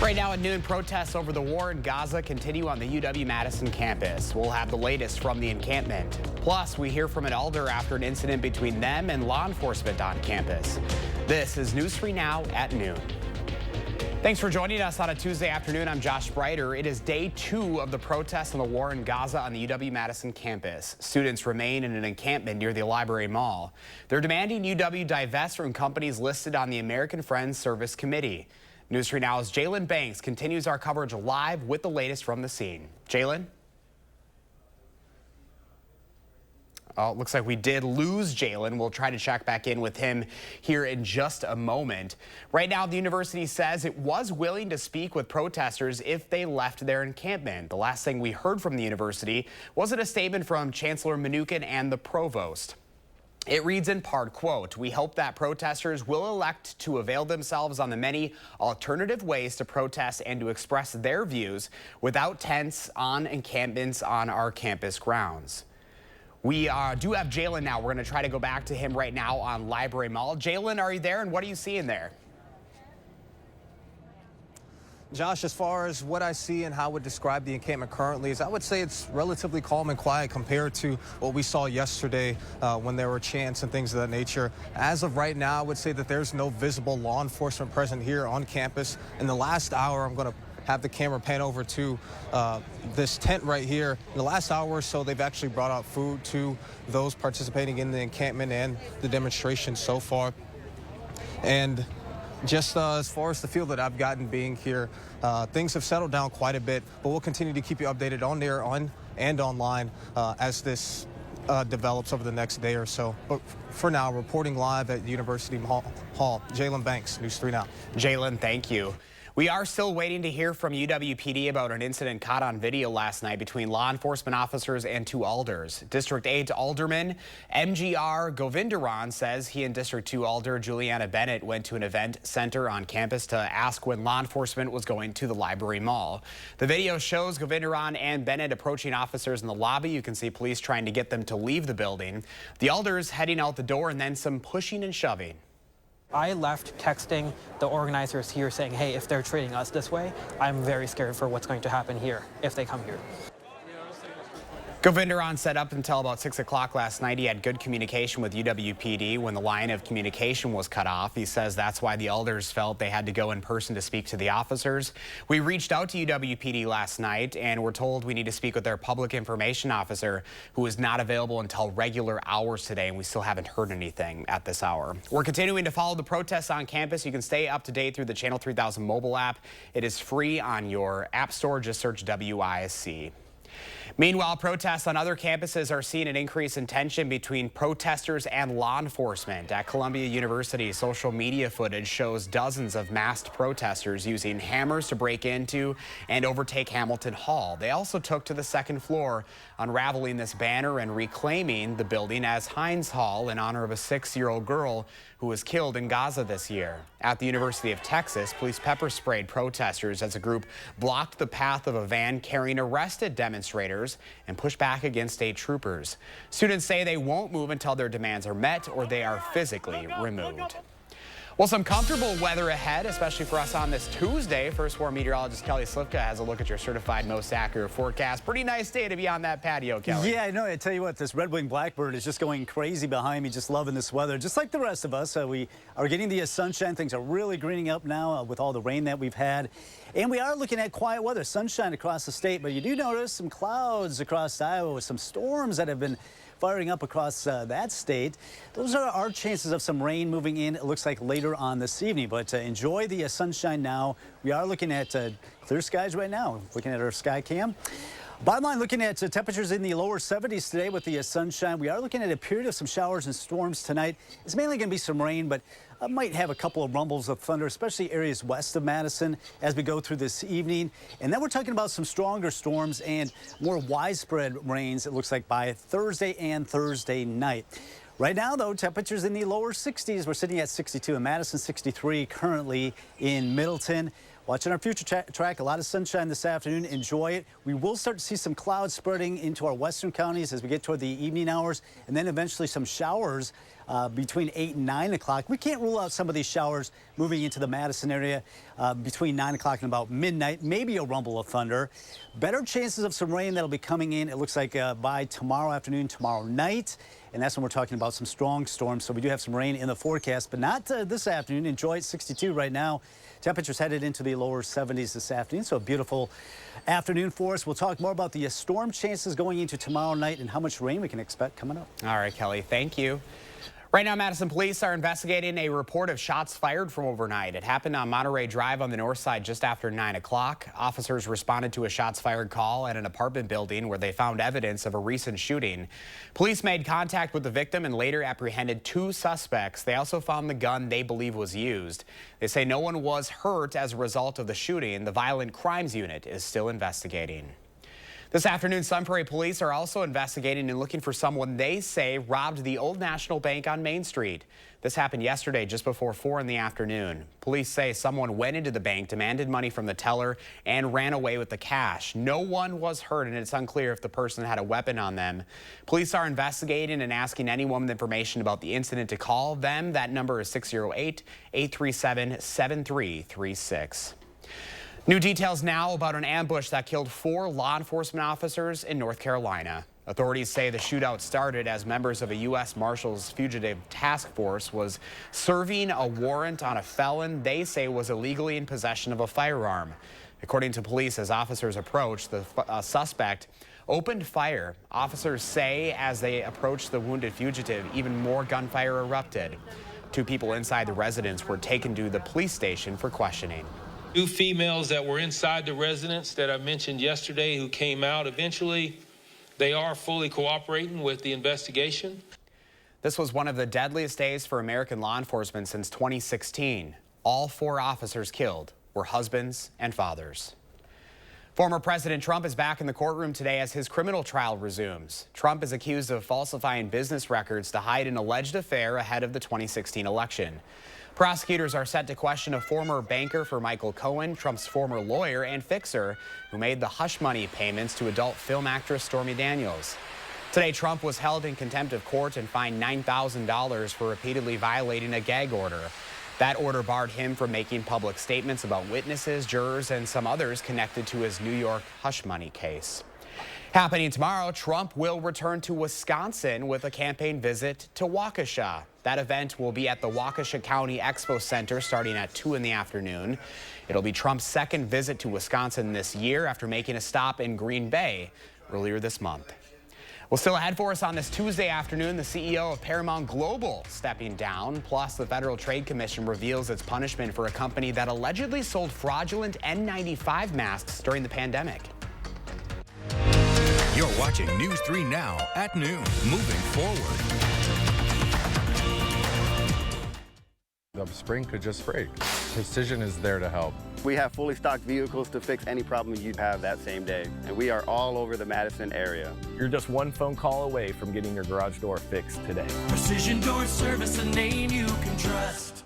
Right now at noon, protests over the war in Gaza continue on the UW-Madison campus. We'll have the latest from the encampment. Plus, we hear from an elder after an incident between them and law enforcement on campus. This is News 3 Now at noon. Thanks for joining us on a Tuesday afternoon. I'm Josh Breiter. It is day 2 of the protests on the war in Gaza on the UW-Madison campus. Students remain in an encampment near the Library Mall. They're demanding UW divest from companies listed on the American Friends Service Committee. News 3 Now's Jalen Banks continues our coverage live with the latest from the scene. Jalen? Oh, it looks like we did lose Jalen. We'll try to check back in with him here in just a moment. Right now, the university says it was willing to speak with protesters if they left their encampment. The last thing we heard from the university was a statement from Chancellor Mnuchin and the provost. It reads in part, quote, "We hope that protesters will elect to avail themselves on the many alternative ways to protest and to express their views without tents on encampments on our campus grounds." We do have Jalen now. We're going to try to go back to him right now on Library Mall. Jalen, are you there, and what are you seeing there? Josh, as far as what I see and how I would describe the encampment currently is, I would say it's relatively calm and quiet compared to what we saw yesterday when there were chants and things of that nature. As of right now, I would say that there's no visible law enforcement present here on campus. In the last hour, I'm going to have the camera pan over to this tent right here. In the last hour or so, they've actually brought out food to those participating in the encampment and the demonstration so far. And just as far as the feel that I've gotten being here, things have settled down quite a bit, but we'll continue to keep you updated on there and online as this develops over the next day or so. But for now, reporting live at University Hall, Jalen Banks, News 3 Now. Jalen, thank you. We are still waiting to hear from UW-PD about an incident caught on video last night between law enforcement officers and 2 alders. District 8 Alderman MGR Govindaran says he and District 2 Alder Juliana Bennett went to an event center on campus to ask when law enforcement was going to the Library Mall. The video shows Govindaran and Bennett approaching officers in the lobby. You can see police trying to get them to leave the building. The alders heading out the door and then some pushing and shoving. I left texting the organizers here saying, hey, if they're treating us this way, I'm very scared for what's going to happen here if they come here. Govindaran said up until about 6 o'clock last night he had good communication with UW-PD. When the line of communication was cut off, he says that's why the elders felt they had to go in person to speak to the officers. We reached out to UW-PD last night and were told we need to speak with their public information officer, who is not available until regular hours today, and we still haven't heard anything at this hour. We're continuing to follow the protests on campus. You can stay up to date through the Channel 3000 mobile app. It is free on your app store. Just search WISC. Meanwhile, protests on other campuses are seeing an increase in tension between protesters and law enforcement. At Columbia University, social media footage shows dozens of masked protesters using hammers to break into and overtake Hamilton Hall. They also took to the 2nd floor, unraveling this banner and reclaiming the building as Hines Hall in honor of a 6-year-old girl who was killed in Gaza this year. At the University of Texas, police pepper sprayed protesters as a group blocked the path of a van carrying arrested demonstrators and pushed back against state troopers. Students say they won't move until their demands are met or they are physically removed. Well, some comfortable weather ahead, especially for us on this Tuesday. First Warn meteorologist Kelly Slivka has a look at your certified most accurate forecast. Pretty nice day to be on that patio, Kelly. Yeah, I know. I tell you what, this red-winged blackbird is just going crazy behind me, just loving this weather. Just like the rest of us, we are getting the sunshine. Things are really greening up now with all the rain that we've had. And we are looking at quiet weather, sunshine across the state. But you do notice some clouds across Iowa with some storms that have been firing up across that state. Those are our chances of some rain moving in, it looks like, later on this evening. But enjoy the sunshine now. We are looking at clear skies right now, looking at our sky cam. Bottom line, looking at temperatures in the lower 70s today with the sunshine. We are looking at a period of some showers and storms tonight. It's mainly going to be some rain, but might have a couple of rumbles of thunder, especially areas west of Madison as we go through this evening. And then we're talking about some stronger storms and more widespread rains, it looks like, by Thursday and Thursday night. Right now, though, temperatures in the lower 60s. We're sitting at 62 in Madison, 63 currently in Middleton. Watching our future track, a lot of sunshine this afternoon. Enjoy it. We will start to see some clouds spreading into our western counties as we get toward the evening hours, and then eventually some showers between 8 and 9 o'clock. We can't rule out some of these showers moving into the Madison area between 9 o'clock and about midnight. Maybe a rumble of thunder. Better chances of some rain that'll be coming in, it looks like, by tomorrow afternoon, tomorrow night. And that's when we're talking about some strong storms. So we do have some rain in the forecast, but not this afternoon. Enjoy it. 62 right now. Temperatures headed into the lower 70s this afternoon. So a beautiful afternoon for us. We'll talk more about the storm chances going into tomorrow night and how much rain we can expect coming up. All right, Kelly, thank you. Right now, Madison police are investigating a report of shots fired from overnight. It happened on Monterey Drive on the north side just after 9 o'clock. Officers responded to a shots fired call at an apartment building where they found evidence of a recent shooting. Police made contact with the victim and later apprehended 2 suspects. They also found the gun they believe was used. They say no one was hurt as a result of the shooting. The Violent Crimes Unit is still investigating. This afternoon, Sun Prairie police are also investigating and looking for someone they say robbed the Old National Bank on Main Street. This happened yesterday just before 4 in the afternoon. Police say someone went into the bank, demanded money from the teller, and ran away with the cash. No one was hurt, and it's unclear if the person had a weapon on them. Police are investigating and asking anyone with information about the incident to call them. That number is 608-837-7336. New details now about an ambush that killed 4 law enforcement officers in North Carolina. Authorities say the shootout started as members of a U.S. Marshals Fugitive Task Force was serving a warrant on a felon they say was illegally in possession of a firearm. According to police, as officers approached, the suspect opened fire. Officers say as they approached the wounded fugitive, even more gunfire erupted. 2 people inside the residence were taken to the police station for questioning. 2 females that were inside the residence that I mentioned yesterday who came out eventually, they are fully cooperating with the investigation. This was one of the deadliest days for American law enforcement since 2016. All 4 officers killed were husbands and fathers. Former President Trump is back in the courtroom today as his criminal trial resumes. Trump is accused of falsifying business records to hide an alleged affair ahead of the 2016 election. Prosecutors are set to question a former banker for Michael Cohen, Trump's former lawyer and fixer, who made the hush money payments to adult film actress Stormy Daniels. Today, Trump was held in contempt of court and fined $9,000 for repeatedly violating a gag order. That order barred him from making public statements about witnesses, jurors, and some others connected to his New York hush money case. Happening tomorrow, Trump will return to Wisconsin with a campaign visit to Waukesha. That event will be at the Waukesha County Expo Center starting at 2 in the afternoon. It'll be Trump's 2nd visit to Wisconsin this year after making a stop in Green Bay earlier this month. Well, still ahead for us on this Tuesday afternoon, the CEO of Paramount Global stepping down. Plus, the Federal Trade Commission reveals its punishment for a company that allegedly sold fraudulent N95 masks during the pandemic. You're watching News 3 Now at noon. Moving forward. The spring could just break. Precision is there to help. We have fully stocked vehicles to fix any problem you have that same day, and we are all over the Madison area. You're just one phone call away from getting your garage door fixed today. Precision Door Service, a name you can trust.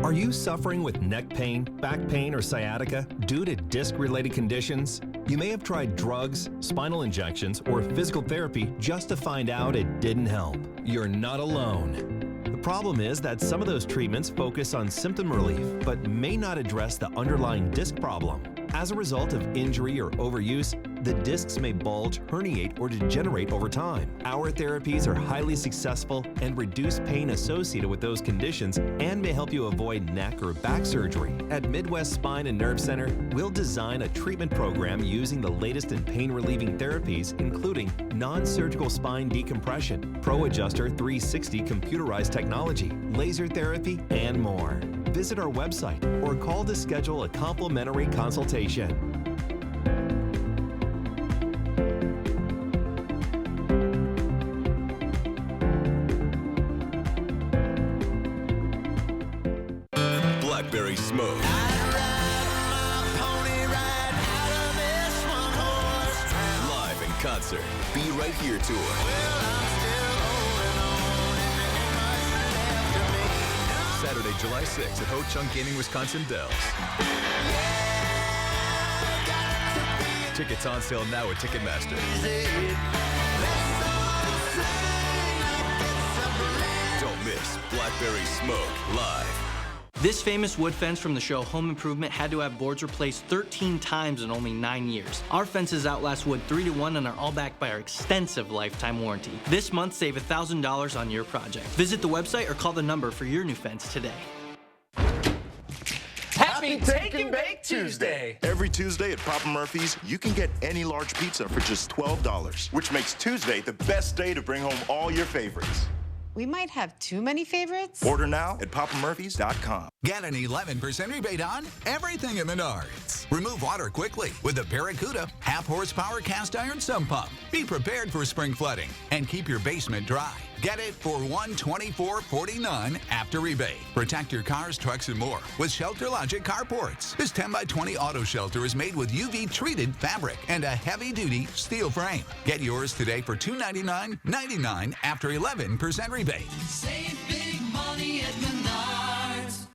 Are you suffering with neck pain, back pain, or sciatica due to disc-related conditions? You may have tried drugs, spinal injections, or physical therapy just to find out it didn't help. You're not alone. The problem is that some of those treatments focus on symptom relief, but may not address the underlying disc problem. As a result of injury or overuse, the discs may bulge, herniate, or degenerate over time. Our therapies are highly successful and reduce pain associated with those conditions and may help you avoid neck or back surgery. At Midwest Spine and Nerve Center, we'll design a treatment program using the latest in pain-relieving therapies, including non-surgical spine decompression, Pro Adjuster 360 computerized technology, laser therapy, and more. Visit our website or call to schedule a complimentary consultation. Blackberry Smoke. Live in concert. Be Right Here tour. Saturday, July 6th at Ho Chunk Gaming, Wisconsin Dells. Tickets on sale now at Ticketmaster. Don't miss Blackberry Smoke live. This famous wood fence from the show Home Improvement had to have boards replaced 13 times in only 9 years. Our fences outlast wood 3 to 1 and are all backed by our extensive lifetime warranty. This month, save $1,000 on your project. Visit the website or call the number for your new fence today. Happy Take and Bake Tuesday! Every Tuesday at Papa Murphy's, you can get any large pizza for just $12, which makes Tuesday the best day to bring home all your favorites. We might have too many favorites. Order now at papamurphys.com. Get an 11% rebate on everything at Menards. Remove water quickly with the Barracuda half-horsepower cast iron sump pump. Be prepared for spring flooding and keep your basement dry. Get it for $124.49 after rebate. Protect your cars, trucks, and more with Shelter Logic carports. This 10x20 auto shelter is made with UV-treated fabric and a heavy-duty steel frame. Get yours today for $299.99 after 11% rebate. Save big money at Menards.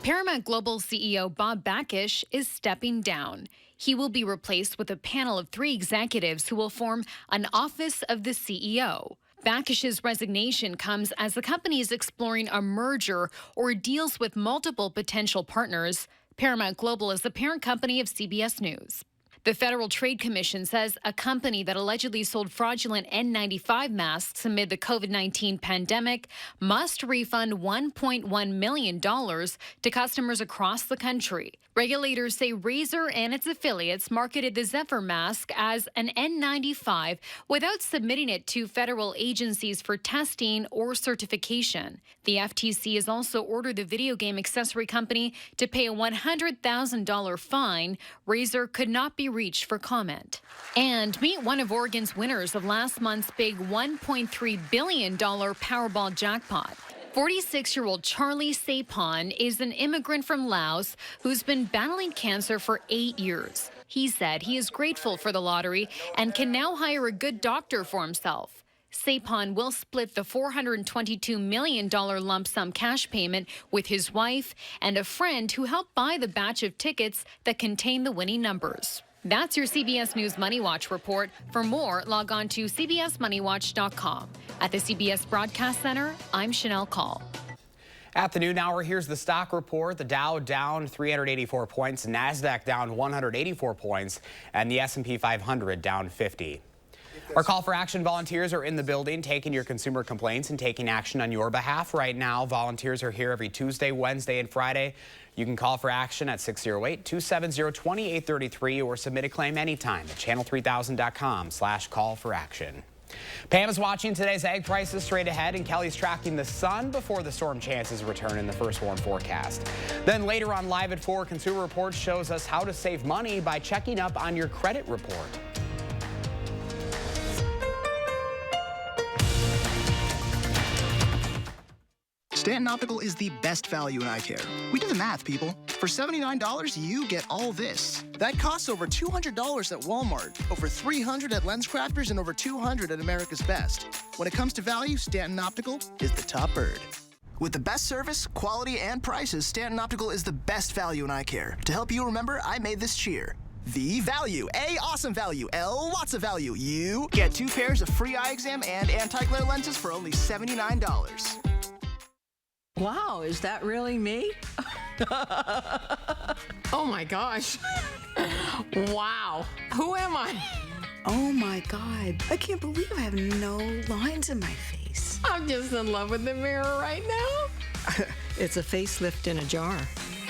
Paramount Global CEO Bob Bakish is stepping down. He will be replaced with a panel of 3 executives who will form an Office of the CEO. Bakish's resignation comes as the company is exploring a merger or deals with multiple potential partners. Paramount Global is the parent company of CBS News. The Federal Trade Commission says a company that allegedly sold fraudulent N95 masks amid the COVID-19 pandemic must refund $1.1 million to customers across the country. Regulators say Razer and its affiliates marketed the Zephyr mask as an N95 without submitting it to federal agencies for testing or certification. The FTC has also ordered the video game accessory company to pay a $100,000 fine. Razer could not be reached for comment. And meet one of Oregon's winners of last month's big $1.3 billion Powerball jackpot. 46-year-old Charlie Sapon is an immigrant from Laos who's been battling cancer for 8 years. He said he is grateful for the lottery and can now hire a good doctor for himself. Sapon will split the $422 million lump sum cash payment with his wife and a friend who helped buy the batch of tickets that contain the winning numbers. That's your CBS News Money Watch report. For more, log on to cbsmoneywatch.com. At the CBS Broadcast Center, I'm Chanel Call. At the noon hour, here's the stock report. The Dow down 384 points, NASDAQ down 184 points, and the S&P 500 down 50. Our call for action volunteers are in the building taking your consumer complaints and taking action on your behalf right now. Volunteers are here every Tuesday, Wednesday, and Friday. You can call for action at 608-270-2833 or submit a claim anytime at channel3000.com/call-for-action. Pam is watching today's egg prices straight ahead, and Kelly's tracking the sun before the storm chances return in the first warm forecast. Then later on Live at 4, Consumer Reports shows us how to save money by checking up on your credit report. Stanton Optical is the best value in eye care. We do the math, people. For $79, you get all this. That costs over $200 at Walmart, over $300 at LensCrafters, and over $200 at America's Best. When it comes to value, Stanton Optical is the top bird. With the best service, quality, and prices, Stanton Optical is the best value in eye care. To help you remember, I made this cheer. The value. A, awesome value. L, lots of value. You get 2 pairs of free eye exam and anti-glare lenses for only $79. Wow, is that really me? Oh my gosh. Wow. Who am I? Oh my God. I can't believe I have no lines in my face. I'm just in love with the mirror right now. It's a facelift in a jar.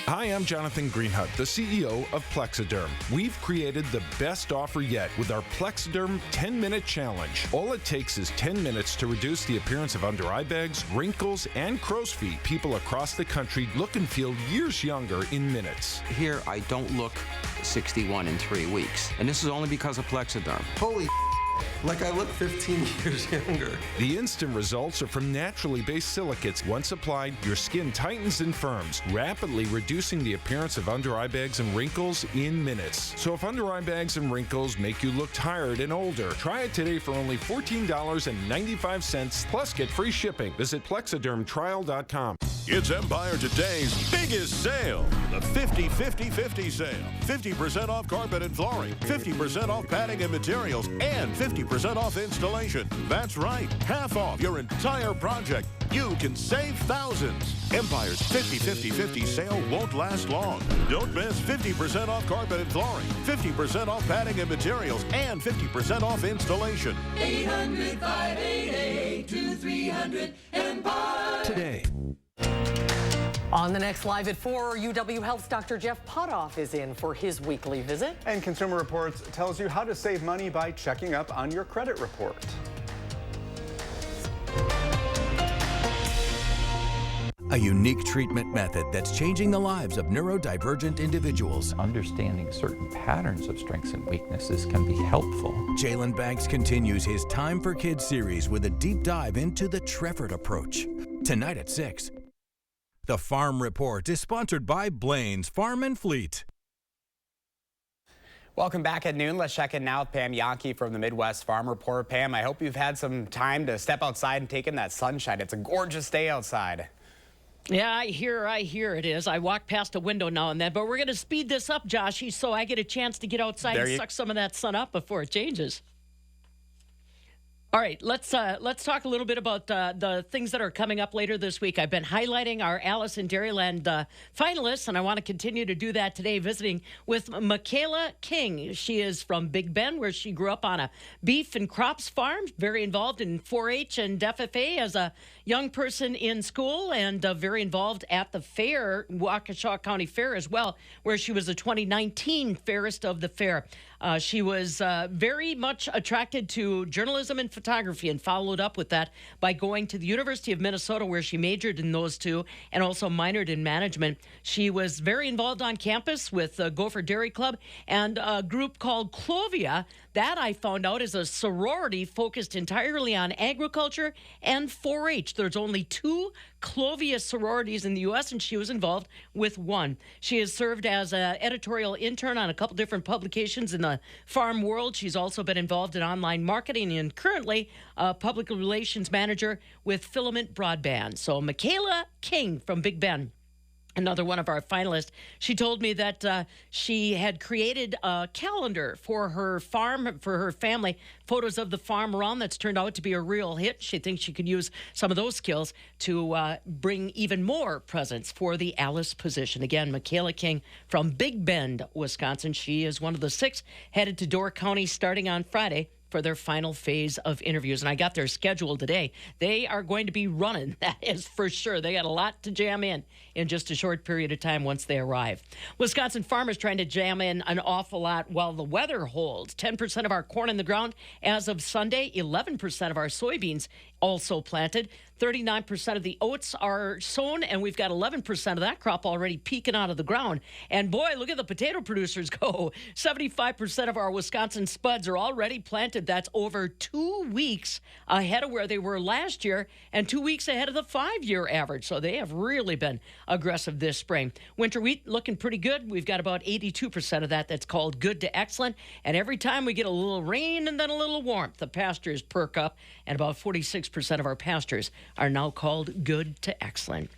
Hi, I'm Jonathan Greenhut, the CEO of Plexiderm. We've created the best offer yet with our Plexiderm 10-minute challenge. All it takes is 10 minutes to reduce the appearance of under eye bags, wrinkles, and crow's feet. People across the country look and feel years younger in minutes. Here, I don't look 61 in 3 weeks, and this is only because of Plexiderm. Holy like I look 15 years younger. The instant results are from naturally based silicates. Once applied, your skin tightens and firms, rapidly reducing the appearance of under eye bags and wrinkles in minutes. So if under eye bags and wrinkles make you look tired and older, try it today for only $14.95 plus get free shipping. Visit plexidermtrial.com. It's Empire Today's biggest sale, the 50-50-50 sale. 50% off carpet and flooring, 50% off padding and materials, and 50% off installation. That's right, half off your entire project. You can save thousands. Empire's 50-50-50 sale won't last long. Don't miss 50% off carpet and flooring, 50% off padding and materials, and 50% off installation. 800-588-2300 Empire. Today. On the next Live at 4, UW Health's Dr. Jeff Potoff is in for his weekly visit. And Consumer Reports tells you how to save money by checking up on your credit report. A unique treatment method that's changing the lives of neurodivergent individuals. Understanding certain patterns of strengths and weaknesses can be helpful. Jalen Banks continues his Time for Kids series with a deep dive into the Trefford approach. Tonight at 6. The Farm Report is sponsored by Blaine's Farm and Fleet. Welcome back at noon. Let's check in now with Pam Yankee from the Midwest Farm Report. Pam, I hope you've had some time to step outside and take in that sunshine. It's a gorgeous day outside. Yeah, I hear it is. I walk past a window now and then, but we're going to speed this up, Joshy, so I get a chance to get outside and suck some of that sun up before it changes. All right, let's talk a little bit about the things that are coming up later this week. I've been highlighting our Alice in Dairyland finalists, and I want to continue to do that today, visiting with Michaela King. She is from Big Bend, where she grew up on a beef and crops farm, very involved in 4-H and FFA as a young person in school, and very involved at the fair, Waukesha County Fair as well, where she was the 2019 Fairest of the Fair. She was very much attracted to journalism and photography and followed up with that by going to the University of Minnesota, where she majored in those two and also minored in management. She was very involved on campus with Gopher Dairy Club and a group called Clovia. That I found out is a sorority focused entirely on agriculture and 4-H. There's only 2 Clovia sororities in the U.S., and she was involved with one. She has served as an editorial intern on a couple different publications in the farm world. She's also been involved in online marketing and currently a public relations manager with Filament Broadband. So Michaela King from Big Bend, another one of our finalists. She told me that she had created a calendar for her farm, for her family, photos of the farm around that's turned out to be a real hit. She thinks she could use some of those skills to bring even more presents for the Alice position. Again, Michaela King from Big Bend, Wisconsin. She is one of the 6 headed to Door County starting on Friday for their final phase of interviews. And I got their schedule today. They are going to be running, that is for sure. They got a lot to jam in just a short period of time once they arrive. Wisconsin farmers trying to jam in an awful lot while the weather holds. 10% of our corn in the ground as of Sunday, 11% of our soybeans also planted. 39% of the oats are sown, and we've got 11% of that crop already peeking out of the ground. And boy, look at the potato producers go. 75% of our Wisconsin spuds are already planted. That's over 2 weeks ahead of where they were last year and 2 weeks ahead of the 5-year average. So they have really been aggressive this spring. Winter wheat looking pretty good. We've got about 82% of that that's called good to excellent. And every time we get a little rain and then a little warmth, the pastures perk up, and about 46% of our pastures are now called good to excellent.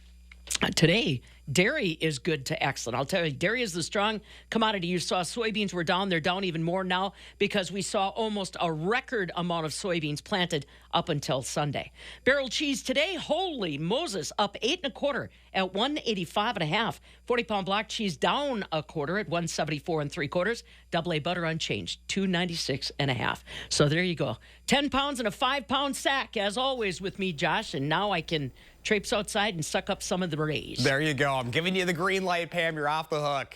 Today, dairy is good to excellent. I'll tell you, dairy is the strong commodity. You saw soybeans were down. They're down even more now because we saw almost a record amount of soybeans planted up until Sunday. Barrel cheese today, holy Moses, up 8 1/4 at 185 1/2. 40-pound block cheese down 1/4 at 174 3/4. Double A butter unchanged, 296 1/2. So there you go. 10 pounds in a 5-pound sack, as always with me, Josh, and now I can traipse outside and suck up some of the rays. There you go. I'm giving you the green light, Pam. You're off the hook.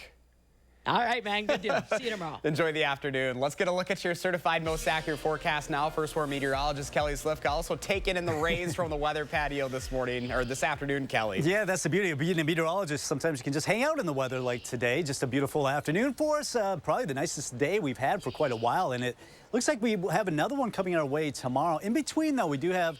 All right, man. Good deal. See you tomorrow. Enjoy the afternoon. Let's get a look at your certified most accurate forecast now. First Warn meteorologist Kelly Slifka also taking in the rays from the weather patio this morning, or this afternoon, Kelly. Yeah, that's the beauty of being a meteorologist. Sometimes you can just hang out in the weather like today. Just a beautiful afternoon for us. Probably the nicest day we've had for quite a while. And it looks like we have another one coming our way tomorrow. In between, though, we do have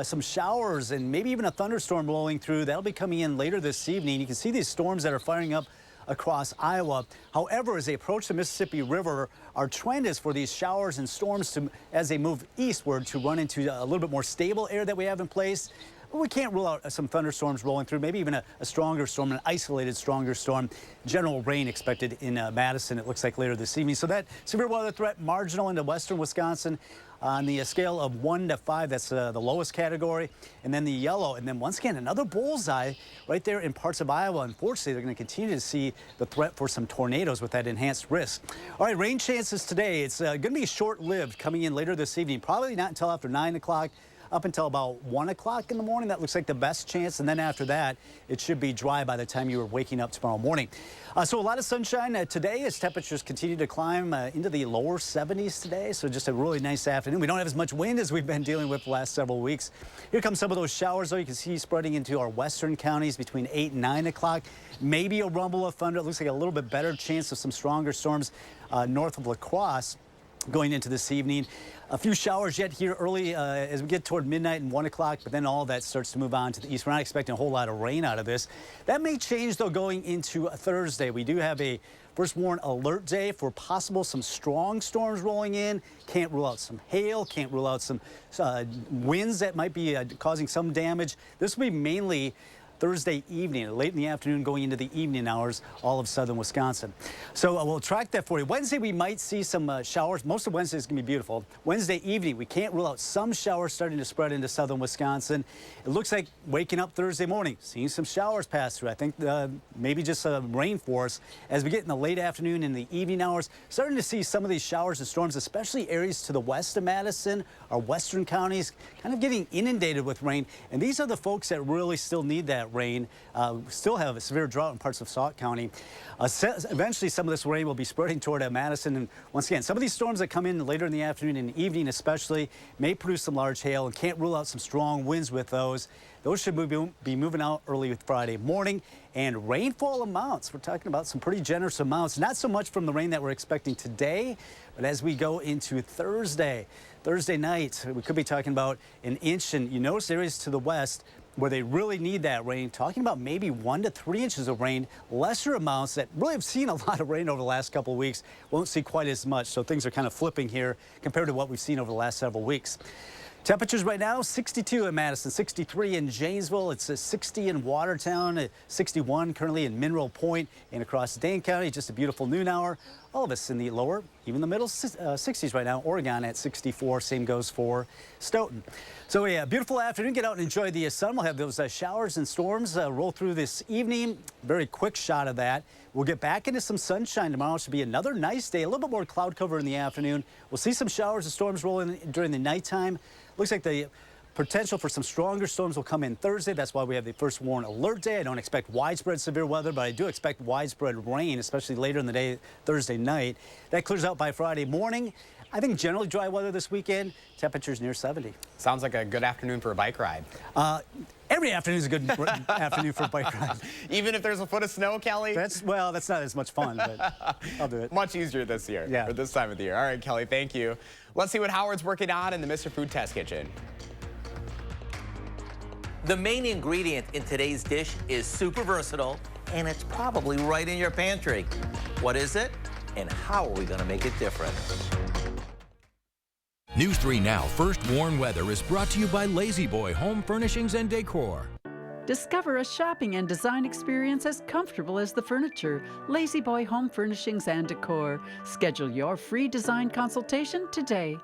some showers and maybe even a thunderstorm blowing through. That'll be coming in later this evening. You can see these storms that are firing up across Iowa. However, as they approach the Mississippi River, our trend is for these showers and storms to, as they move eastward, to run into a little bit more stable air that we have in place. We can't rule out some thunderstorms rolling through, maybe even a stronger storm, an isolated stronger storm. General rain expected in Madison, it looks like, later this evening. So that severe weather threat marginal into western Wisconsin. On the scale of 1 to 5, that's the lowest category. And then the yellow. And then once again, another bullseye right there in parts of Iowa. Unfortunately, they're going to continue to see the threat for some tornadoes with that enhanced risk. All right, rain chances today. It's going to be short-lived coming in later this evening. Probably not until after 9 o'clock. Up until about 1 o'clock in the morning. That looks like the best chance. And then after that, it should be dry by the time you are waking up tomorrow morning. So a lot of sunshine today as temperatures continue to climb into the lower 70s today. So just a really nice afternoon. We don't have as much wind as we've been dealing with the last several weeks. Here come some of those showers, though. You can see spreading into our western counties between 8 and 9 o'clock. Maybe a rumble of thunder. It looks like a little bit better chance of some stronger storms north of La Crosse going into this evening. A few showers yet here early as we get toward midnight and 1 o'clock, but then all that starts to move on to the east. We're not expecting a whole lot of rain out of this. That may change, though, going into Thursday. We do have a first warn alert day for possible some strong storms rolling in. Can't rule out some hail, can't rule out some winds that might be causing some damage. This will be mainly Thursday evening, late in the afternoon going into the evening hours, all of southern Wisconsin. So we'll track that for you. Wednesday, we might see some showers. Most of Wednesday is going to be beautiful. Wednesday evening, we can't rule out some showers starting to spread into southern Wisconsin. It looks like waking up Thursday morning, seeing some showers pass through. I think maybe just a rain for us as we get in the late afternoon and the evening hours. Starting to see some of these showers and storms, especially areas to the west of Madison, our western counties, kind of getting inundated with rain. And these are the folks that really still need that rain. Still have a severe drought in parts of Sauk County. Eventually, some of this rain will be spreading toward Madison. And once again, some of these storms that come in later in the afternoon and evening especially may produce some large hail, and can't rule out some strong winds with those. Those should be moving out early Friday morning. And rainfall amounts, we're talking about some pretty generous amounts. Not so much from the rain that we're expecting today, but as we go into Thursday night, we could be talking about an inch. And you notice areas to the west where they really need that rain, talking about maybe 1 to 3 inches of rain. Lesser amounts that really have seen a lot of rain over the last couple of weeks won't see quite as much. So things are kind of flipping here compared to what we've seen over the last several weeks. Temperatures right now, 62 in Madison, 63 in Janesville. It's 60 in Watertown, 61 currently in Mineral Point and across Dane County. Just a beautiful noon hour. All of us in the lower, even the middle 60s right now. Oregon at 64. Same goes for Stoughton. So yeah, beautiful afternoon. Get out and enjoy the sun. We'll have those showers and storms roll through this evening. Very quick shot of that. We'll get back into some sunshine tomorrow. It should be another nice day. A little bit more cloud cover in the afternoon. We'll see some showers and storms rolling during the nighttime. Looks like the potential for some stronger storms will come in Thursday. That's why we have the first warn alert day. I don't expect widespread severe weather, but I do expect widespread rain, especially later in the day, Thursday night. That clears out by Friday morning. I think generally dry weather this weekend. Temperatures near 70. Sounds like a good afternoon for a bike ride. Every afternoon is a good afternoon for a bike ride. Even if there's a foot of snow, Kelly? That's not as much fun, but I'll do it. Much easier this year, or this time of the year. All right, Kelly, thank you. Let's see what Howard's working on in the Mr. Food Test Kitchen. The main ingredient in today's dish is super versatile, and it's probably right in your pantry. What is it, and how are we going to make it different? News 3 Now First Warn Weather is brought to you by Lazy Boy Home Furnishings and Decor. Discover a shopping and design experience as comfortable as the furniture. Lazy Boy Home Furnishings and Decor. Schedule your free design consultation today.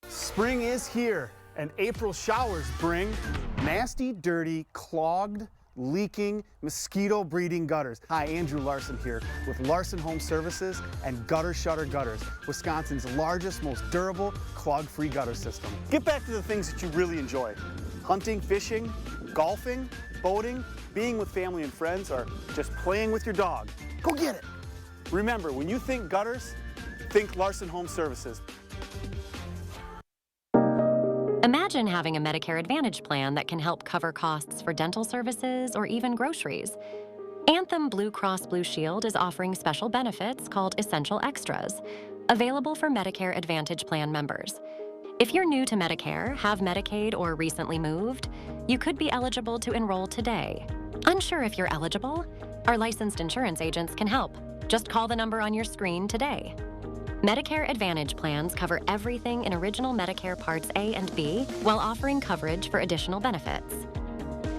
Spring is here, and April showers bring nasty, dirty, clogged, leaking, mosquito-breeding gutters. Hi, Andrew Larson here with Larson Home Services and Gutter Shutter Gutters, Wisconsin's largest, most durable, clog-free gutter system. Get back to the things that you really enjoy. Hunting, fishing, golfing, boating, being with family and friends, or just playing with your dog. Go get it. Remember, when you think gutters, think Larson Home Services. Imagine having a Medicare Advantage plan that can help cover costs for dental services or even groceries. Anthem Blue Cross Blue Shield is offering special benefits called Essential Extras, available for Medicare Advantage plan members. If you're new to Medicare, have Medicaid, or recently moved, you could be eligible to enroll today. Unsure if you're eligible? Our licensed insurance agents can help. Just call the number on your screen today. Medicare Advantage plans cover everything in Original Medicare Parts A and B while offering coverage for additional benefits.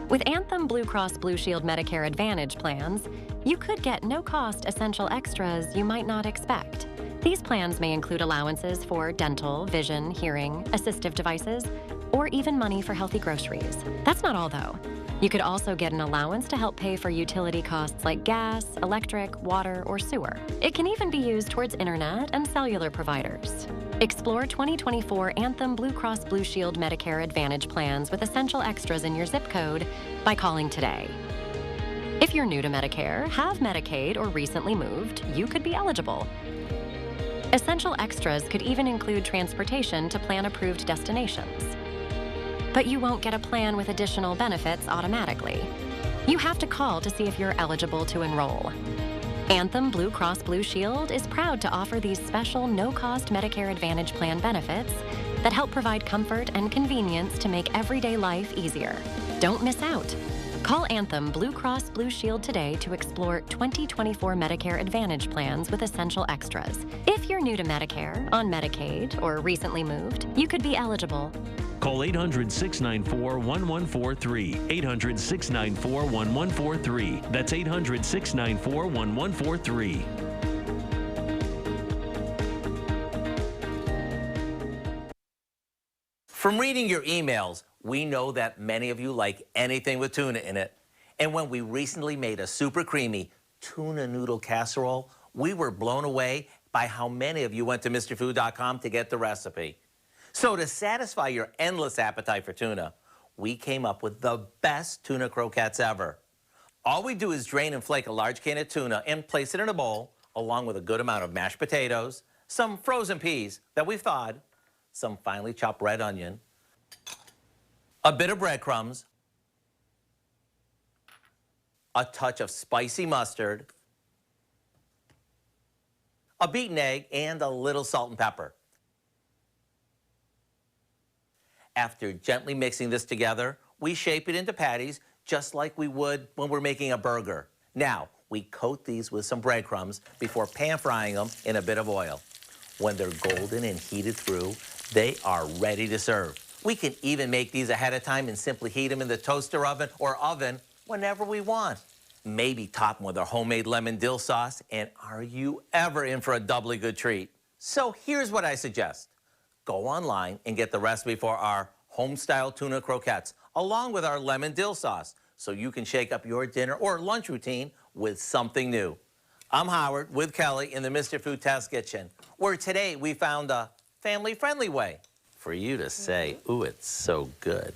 With Anthem Blue Cross Blue Shield Medicare Advantage plans, you could get no-cost essential extras you might not expect. These plans may include allowances for dental, vision, hearing, assistive devices, or even money for healthy groceries. That's not all, though. You could also get an allowance to help pay for utility costs like gas, electric, water, or sewer. It can even be used towards internet and cellular providers. Explore 2024 Anthem Blue Cross Blue Shield Medicare Advantage plans with essential extras in your zip code by calling today. If you're new to Medicare, have Medicaid, or recently moved, you could be eligible. Essential extras could even include transportation to plan-approved destinations. But you won't get a plan with additional benefits automatically. You have to call to see if you're eligible to enroll. Anthem Blue Cross Blue Shield is proud to offer these special no-cost Medicare Advantage plan benefits that help provide comfort and convenience to make everyday life easier. Don't miss out. Call Anthem Blue Cross Blue Shield today to explore 2024 Medicare Advantage plans with essential extras. If you're new to Medicare, on Medicaid, or recently moved, you could be eligible. Call 800-694-1143. 800-694-1143. That's 800-694-1143. From reading your emails, we know that many of you like anything with tuna in it. And when we recently made a super creamy tuna noodle casserole, we were blown away by how many of you went to MrFood.com to get the recipe. So to satisfy your endless appetite for tuna, we came up with the best tuna croquettes ever. All we do is drain and flake a large can of tuna and place it in a bowl, along with a good amount of mashed potatoes, some frozen peas that we've thawed, some finely chopped red onion, a bit of breadcrumbs, a touch of spicy mustard, a beaten egg, and a little salt and pepper. After gently mixing this together, we shape it into patties just like we would when we're making a burger. Now, we coat these with some breadcrumbs before pan frying them in a bit of oil. When they're golden and heated through, they are ready to serve. We can even make these ahead of time and simply heat them in the toaster oven or oven whenever we want. Maybe top them with our homemade lemon dill sauce, and are you ever in for a doubly good treat? So here's what I suggest. Go online and get the recipe for our home-style tuna croquettes, along with our lemon dill sauce, so you can shake up your dinner or lunch routine with something new. I'm Howard with Kelly in the Mr. Food Test Kitchen, where today we found a family-friendly way for you to say, ooh, it's so good.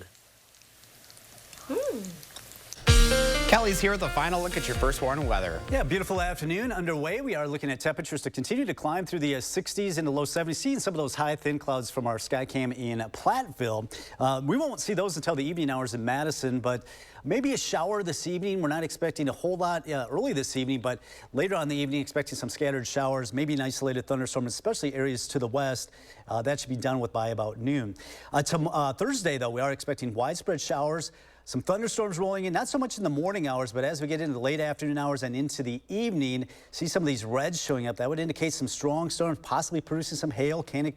Kelly's here with a final look at your first warning weather. Yeah, beautiful afternoon underway. We are looking at temperatures to continue to climb through the 60s into low 70s, seeing some of those high thin clouds from our Skycam in Platteville. We won't see those until the evening hours in Madison, but maybe a shower this evening. We're not expecting a whole lot early this evening, but later on in the evening, expecting some scattered showers, maybe an isolated thunderstorm, especially areas to the west. That should be done with by about noon. Thursday, though, we are expecting widespread showers. Some thunderstorms rolling in, not so much in the morning hours, but as we get into the late afternoon hours and into the evening, see some of these reds showing up. That would indicate some strong storms, possibly producing some hail. Can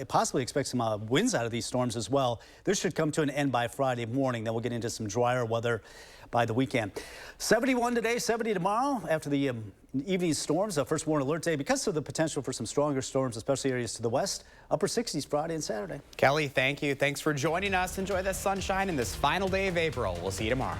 possibly expect some winds out of these storms as well. This should come to an end by Friday morning. Then we'll get into some drier weather by the weekend. 71 today, 70 tomorrow after the evening storms. First warning alert day because of the potential for some stronger storms, especially areas to the west. Upper 60s Friday and Saturday. Kelly, thank you. Thanks for joining us. Enjoy the sunshine in this final day of April. We'll see you tomorrow.